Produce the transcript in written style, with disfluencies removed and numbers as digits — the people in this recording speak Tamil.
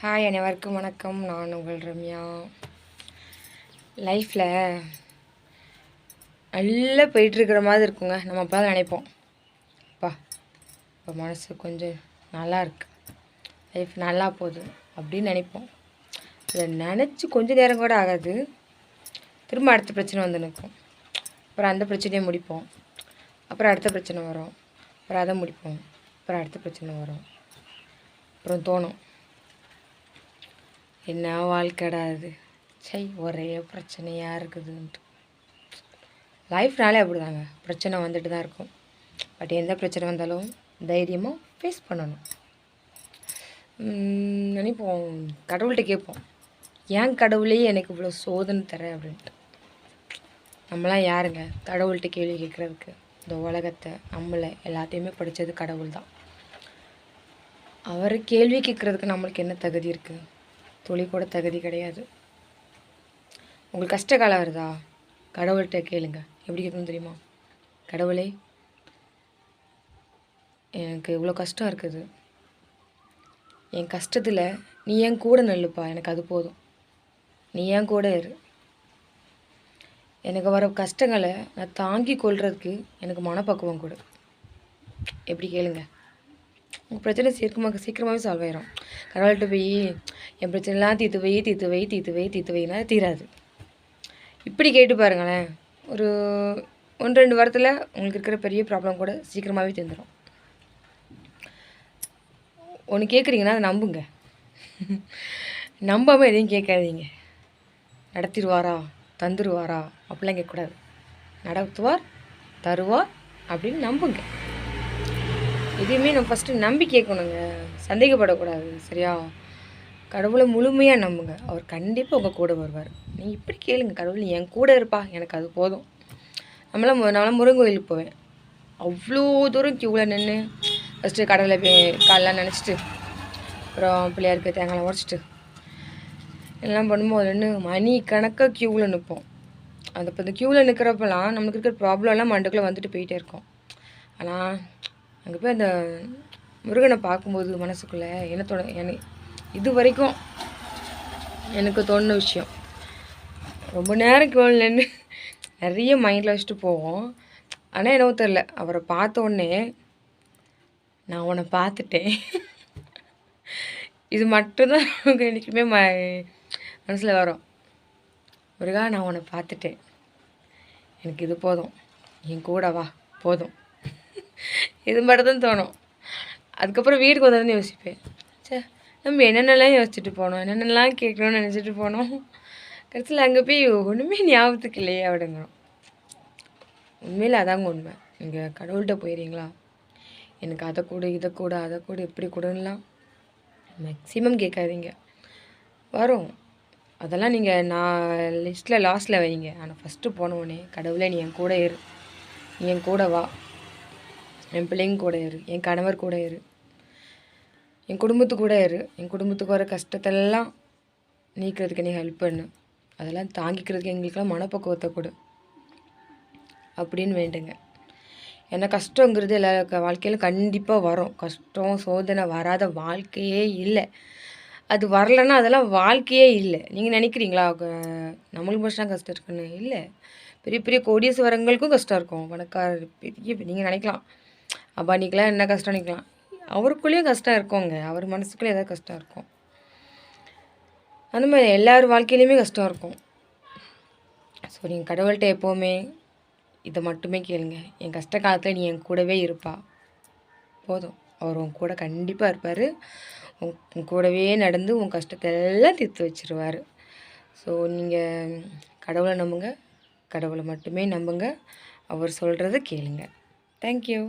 ஹாய், அனைவருக்கும் வணக்கம். நான் உங்கள் ரம்யா. லைஃப்பில் நல்லா போயிட்டுருக்கிற மாதிரி இருக்குங்க. நம்ம அப்போ தான் நினைப்போம், அப்பா இப்போ மனசு கொஞ்சம் நல்லா இருக்கு, லைஃப் நல்லா போகுது அப்படின்னு நினைப்போம். அதை நினச்சி கொஞ்சம் நேரம் கூட ஆகாது, திரும்ப அடுத்த பிரச்சனை வந்து நிற்கும். அப்புறம் அந்த பிரச்சனையை முடிப்போம், அப்புறம் அடுத்த பிரச்சனை வரும், அப்புறம் அதை முடிப்போம், அப்புறம் அடுத்த பிரச்சனை வரும். அப்புறம் தோணும், என்ன வாழ்க்கைடாது, சை ஒரே பிரச்சனையாக இருக்குதுன்ட்டு. லைஃப்னாலே அப்படி தாங்க, பிரச்சனை வந்துட்டு தான் இருக்கும். பட் எந்த பிரச்சனை வந்தாலும் தைரியமாக ஃபேஸ் பண்ணணும். நினைப்போம், கடவுள்கிட்ட கேட்போம், ஏன் கடவுளே எனக்கு இவ்வளோ சோதனை தர அப்படின்ட்டு. நம்மளாம் யாருங்க கடவுள்கிட்ட கேள்வி கேட்குறதுக்கு? இந்த உலகத்தை நம்மளை எல்லாத்தையுமே படித்தது கடவுள் தான். அவரை கேள்வி கேட்குறதுக்கு நம்மளுக்கு என்ன தகுதி இருக்குது? துளி கூட தகுதி கிடையாது. உங்களுக்கு கஷ்ட காலம் வருதா, கடவுள்கிட்ட கேளுங்க. எப்படி கேட்கணும் தெரியுமா? கடவுளே, எனக்கு இவ்வளோ கஷ்டம் இருக்குது, என் கஷ்டத்தில் நீ என் கூட நில்லுப்பா, எனக்கு அது போதும், நீ என் கூட இரு. எனக்கு வர கஷ்டங்களை நான் தாங்கி கொள்றதுக்கு எனக்கு மனப்பக்குவம் கொடு. எப்படி கேளுங்க, உங்கள் பிரச்சனை சீக்கிரமாகவே சால்வ் ஆயிரும். கடவுள்கிட்ட போய் என் பிரச்சனைலாம் தீர்த்து வைனா தீராது. இப்படி கேட்டு பாருங்களேன், ஒரு 1-2 வாரத்தில் உங்களுக்கு இருக்கிற பெரிய ப்ராப்ளம் கூட சீக்கிரமாகவே தீர்ந்துடும். ஒன்று கேட்குறீங்கன்னா அதை நம்புங்க, நம்பாமல் எதையும் கேட்காதீங்க. நடத்திடுவாரா, தந்துடுவாரா அப்படிலாம் கேட்கக்கூடாது. நடத்துவார், தருவார் அப்படின்னு நம்புங்க. எதையுமே நம்ம ஃபஸ்ட்டு நம்பி கேட்கணுங்க, சந்தேகப்படக்கூடாது. சரியா? கடவுளை முழுமையாக நம்புங்க, அவர் கண்டிப்பாக உங்கள் கூட வருவார். நீங்கள் இப்படி கேளுங்க, கடவுள் என் கூட இருப்பா, எனக்கு அது போதும். நான்லாம் முருகன் கோயிலுக்கு போவேன், அவ்வளோ தூரம் க்யூவில் நின்று ஃபஸ்ட்டு கடவுளை போய் காலெலாம் நினச்சிட்டு, அப்புறம் பிள்ளையாருக்கு தேங்காய்லாம் உடச்சிட்டு எல்லாம் பண்ணும்போது நின்று மணி கணக்காக க்யூவில் நிற்போம். அந்த இப்போ இந்த க்யூவில் நிற்கிறப்பெல்லாம் நம்மளுக்கு இருக்கிற ப்ராப்ளம்லாம் மண்டுக்குள்ளே வந்துட்டு போயிட்டே இருக்கோம். ஆனால் அங்கே போய் அந்த முருகனை பார்க்கும்போது மனசுக்குள்ளே எனக்கு இது வரைக்கும் எனக்கு தோணுன விஷயம், ரொம்ப நேரம் க்யூவில் நின்று நிறைய மைண்டில் வச்சுட்டு போவோம். ஆனால் என்னவோ தெரில, அவரை பார்த்த உடனே நான் உன்னை பார்த்துட்டேன், இது மட்டும்தான் நமக்கு என்றைக்குமே மனசில் வரும். முருகா, நான் உன்னை பார்த்துட்டேன், எனக்கு இது போதும், என் கூட வா போதும், இது மட்டும் தான் தோணும். அதுக்கப்புறம் வீட்டுக்கு வந்ததுன்னு யோசிப்பேன், சே நம்ம என்னென்னலாம் யோசிச்சுட்டு போனோம், என்னென்னலாம் கேட்கணும்னு நினச்சிட்டு போனோம், கடைசியில் அங்கே போய் ஒன்றுமே ஞாபகத்துக்கு இல்லையே அப்படிங்கிறோம். உண்மையில் அதாங்க உண்மை. நீங்கள் கடவுள்கிட்ட போயிடுறீங்களா, எனக்கு அதை கூட இதை கூட அதை கூட இப்படி கூடலாம் மேக்ஸிமம் கேட்காதீங்க, வரும். அதெல்லாம் நீங்கள் நான் லிஸ்ட்டில் லாஸ்ட்டில் வைங்க. ஆனால் ஃபஸ்ட்டு போனவுடனே கடவுளே நீ என் கூட இரு, நீ என் கூட வா, என் பிள்ளைங்க கூட இரு, என் கணவர் கூட இரு, என் குடும்பத்து கூட இரு, என் குடும்பத்துக்கு வர கஷ்டத்தெல்லாம் நீக்கிறதுக்கு நீ ஹெல்ப் பண்ணு, அதெல்லாம் தாங்கிக்கிறதுக்கு எங்களுக்கெல்லாம் மனப்பக்குவத்தை கொடு அப்படின்னு வேண்டுங்க. ஏன்னா கஷ்டங்கிறது எல்லா வாழ்க்கையிலும் கண்டிப்பாக வரும். கஷ்டம் சோதனை வராத வாழ்க்கையே இல்லை. அது வரலைன்னா அதெல்லாம் வாழ்க்கையே இல்லை. நீங்கள் நினைக்கிறீங்களா நம்மளுக்கு மட்டும் கஷ்டம் இருக்குன்னு? இல்லை, பெரிய பெரிய கோடீஸ்வரங்களுக்கும் கஷ்டம் இருக்கும். பணக்காரர் பெரிய நீங்கள் நினைக்கலாம் அம்பானிக்கெலாம் என்ன கஷ்டம் நினைக்கலாம், அவருக்குள்ளேயும் கஷ்டம் இருக்குங்க, அவர் மனசுக்குள்ளே ஏதாவது கஷ்டம் இருக்கும். அந்த மாதிரி எல்லார் வாழ்க்கையிலையுமே கஷ்டம் இருக்கும். ஸோ நீங்கள் கடவுள்கிட்ட எப்போவுமே இதை மட்டுமே கேளுங்க, என் கஷ்ட காலத்தில் நீ என் கூடவே இருப்பா, போதும். அவர் உன் கூட கண்டிப்பாக இருப்பார், உன் கூடவே நடந்து உன் கஷ்டத்தை எல்லாம் தீர்த்து வச்சிருவார். ஸோ நீங்கள் கடவுளை நம்புங்க, கடவுளை மட்டுமே நம்புங்க, அவர் சொல்கிறத கேளுங்க. தேங்க்யூ.